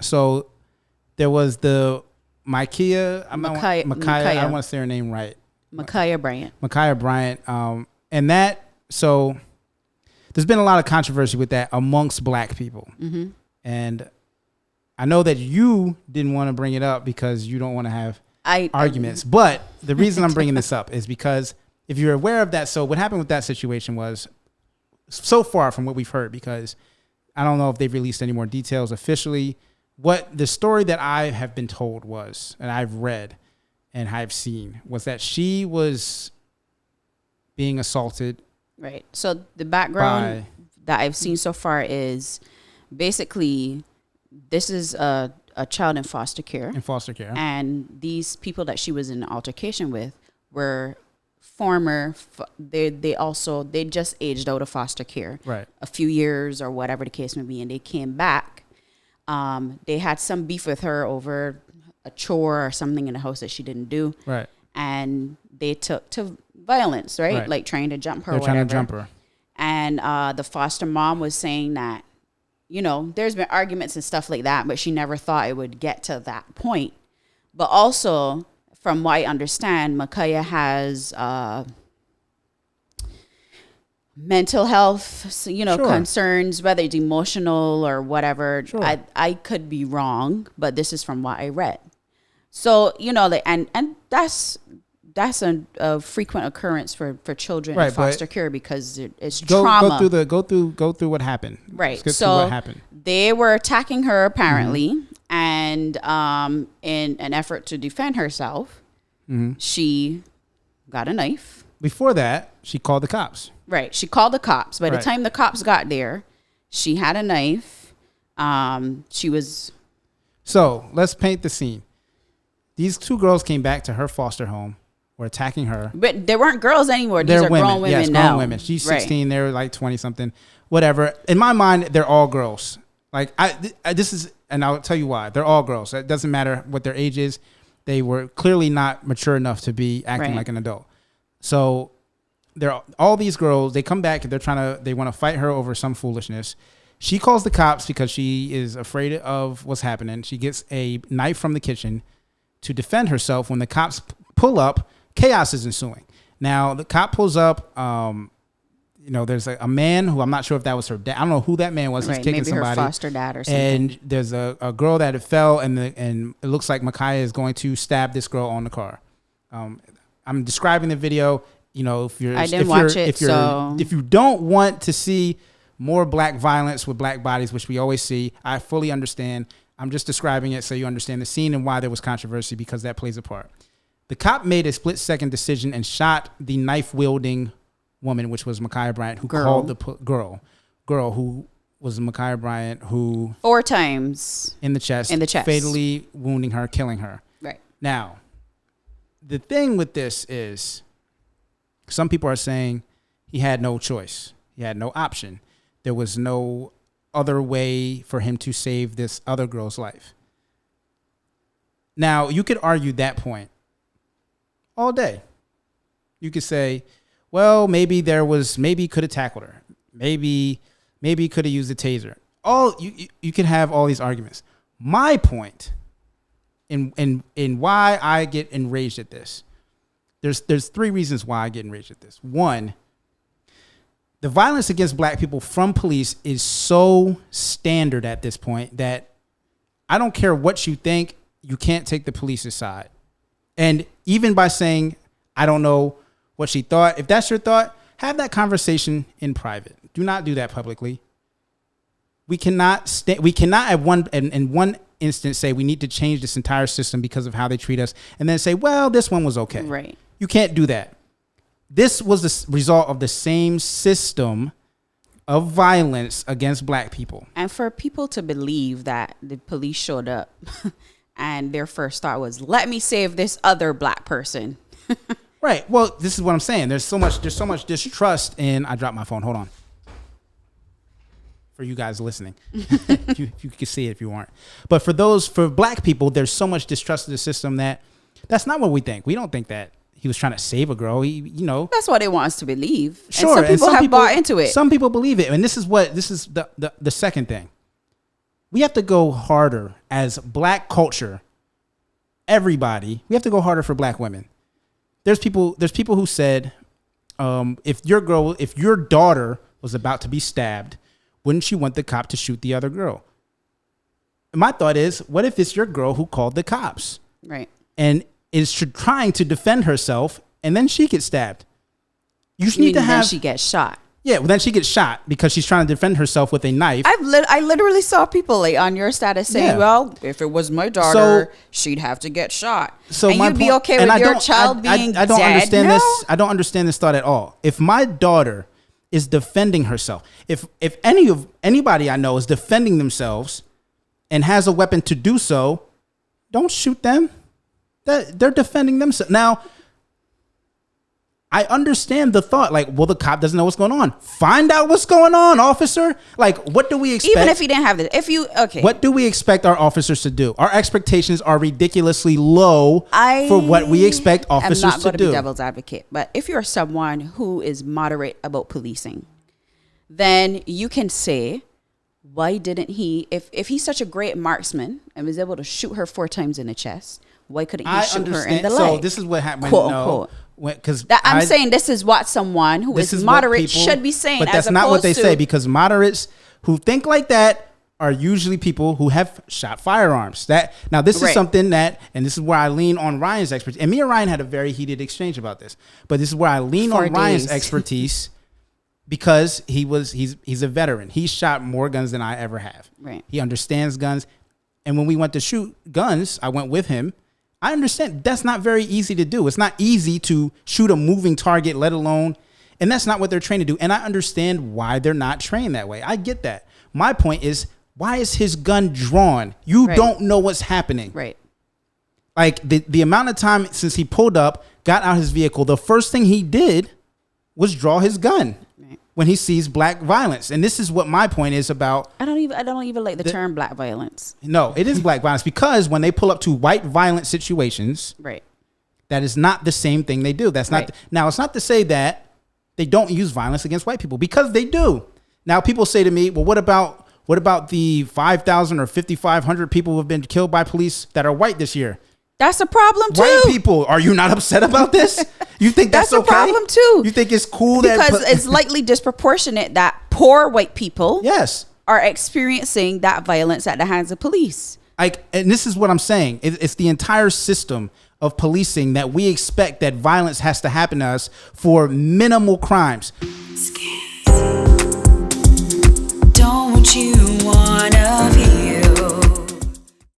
So there was the Micaiah. Micaiah. I don't want to say her name right. Micaiah Bryant. And that, so there's been a lot of controversy with that amongst black people. Mm-hmm. And I know that you didn't want to bring it up because you don't want to have arguments. But the reason I'm bringing this up is because if you're aware of that, so what happened with that situation was so far from what we've heard, because I don't know if they've released any more details officially. What the story that I have been told was, and I've read and I've seen, was that she was being assaulted. Right. So the background that I've seen so far is basically this is a child in foster care. And these people that she was in an altercation with were they just aged out of foster care. Right. A few years or whatever the case may be. And they came back. They had some beef with her over a chore or something in the house that she didn't do. Right. And they took to violence, right? Like trying to jump her or whatever. Trying to jump her. And the foster mom was saying that, you know, there's been arguments and stuff like that, but she never thought it would get to that point. But also, from what I understand, Micaiah has mental health, concerns, whether it's emotional or whatever. Sure. I could be wrong, but this is from what I read. So, and that's a frequent occurrence for children in foster care because it's trauma. Go through what happened. Right. So what happened. They were attacking her apparently, and in an effort to defend herself, she got a knife. Before that, she called the cops. Right. She called the cops. By the time the cops got there, she had a knife. She was. So let's paint the scene. These two girls came back to her foster home, were attacking her. But they weren't girls anymore. These are grown women yes, now. Grown women. She's 16. They're like 20 something, whatever. In my mind, they're all girls. Like this is, and I'll tell you why. They're all girls. It doesn't matter what their age is. They were clearly not mature enough to be acting like an adult. So they're all these girls. They come back and they want to fight her over some foolishness. She calls the cops because she is afraid of what's happening. She gets a knife from the kitchen to defend herself. When the cops pull up, chaos is ensuing. Now the cop pulls up. There's a man who I'm not sure if that was her dad. I don't know who that man was. He's kicking maybe somebody. Her foster dad or something. And there's a girl that fell, and it looks like Micaiah is going to stab this girl on the car. I'm describing the video. If you don't want to see more black violence with black bodies, which we always see, I fully understand. I'm just describing it so you understand the scene and why there was controversy, because that plays a part. The cop made a split-second decision and shot the knife-wielding woman, which was Micaiah Bryant, who called the girl who was Micaiah Bryant, who 4 times in the chest, fatally wounding her, killing her. Right. Now, the thing with this is, some people are saying he had no choice. He had no option. There was no other way for him to save this other girl's life. Now, you could argue that point all day. You could say, well, maybe he could have tackled her. Maybe he could have used a taser. You could have all these arguments. My point in why I get enraged at this, there's 3 reasons why I get enraged at this. 1, the violence against black people from police is so standard at this point that I don't care what you think, you can't take the police's side. And even by saying, I don't know what she thought, if that's your thought, have that conversation in private. Do not do that publicly. We cannot in one instance say we need to change this entire system because of how they treat us, and then say, well, this one was okay. Right. You can't do that. This was the result of the same system of violence against black people. And for people to believe that the police showed up and their first thought was, let me save this other black person. Right. Well, this is what I'm saying. There's so much distrust in, I dropped my phone. Hold on. For you guys listening. you can see it if you aren't. But for black people, there's so much distrust of the system that's not what we think. We don't think that he was trying to save a girl. That's what they want us to believe. Sure. And some people have bought into it. Some people believe it. And this is the second thing. we have to go harder as black culture. Everybody, we have to go harder for black women. There's people who said, if your daughter was about to be stabbed, wouldn't you want the cop to shoot the other girl? And my thought is, what if it's your girl who called the cops? Right. And is trying to defend herself, and then she gets stabbed. You need to have. Then she gets shot. Yeah, well, then she gets shot because she's trying to defend herself with a knife. I literally saw people like on your status saying, "Well, if it was my daughter, she'd have to get shot." So and you'd be okay with your child being dead? I don't understand no? this. I don't understand this thought at all. If my daughter is defending herself, if anybody I know is defending themselves and has a weapon to do so, don't shoot them. They're defending themselves. Now, I understand the thought, like, well, the cop doesn't know what's going on. Find out what's going on, officer. Like, what do we expect? Even if he didn't have it. What do we expect our officers to do? Our expectations are ridiculously low for what we expect officers to do. I'm not going to be devil's advocate, but if you're someone who is moderate about policing, then you can say, why didn't he, if he's such a great marksman and was able to shoot her 4 times in the chest, why couldn't he shoot her in the leg? So this is what happened. Quote, unquote. I'm saying this is what someone who is moderate should be saying. But that's not what they say, because moderates who think like that are usually people who have shot firearms. This is something that, and this is where I lean on Ryan's expertise. And me and Ryan had a very heated exchange about this. But this is where I lean on Ryan's expertise because he's a veteran. He shot more guns than I ever have. Right. He understands guns. And when we went to shoot guns, I went with him. I understand that's not very easy to do. It's not easy to shoot a moving target, let alone, and that's not what they're trained to do. And I understand why they're not trained that way. I get that. My point is, why is his gun drawn? You don't know what's happening. Right. Like the amount of time since he pulled up, got out his vehicle, the first thing he did was draw his gun when he sees black violence. And this is what my point is about. I don't even like the term black violence. No, it is black violence, because when they pull up to white violent situations, that is not the same thing they do. That's not now, it's not to say that they don't use violence against white people, because they do. Now people say to me, well, what about the 5,000 or 5,500 people who have been killed by police that are white this year? That's a problem too. White people, are you not upset about this? You think that's okay? a problem too. You think it's cool because it's likely disproportionate that poor white people are experiencing that violence at the hands of police. And this is what I'm saying. It's the entire system of policing that we expect that violence has to happen to us for minimal crimes. Skyns.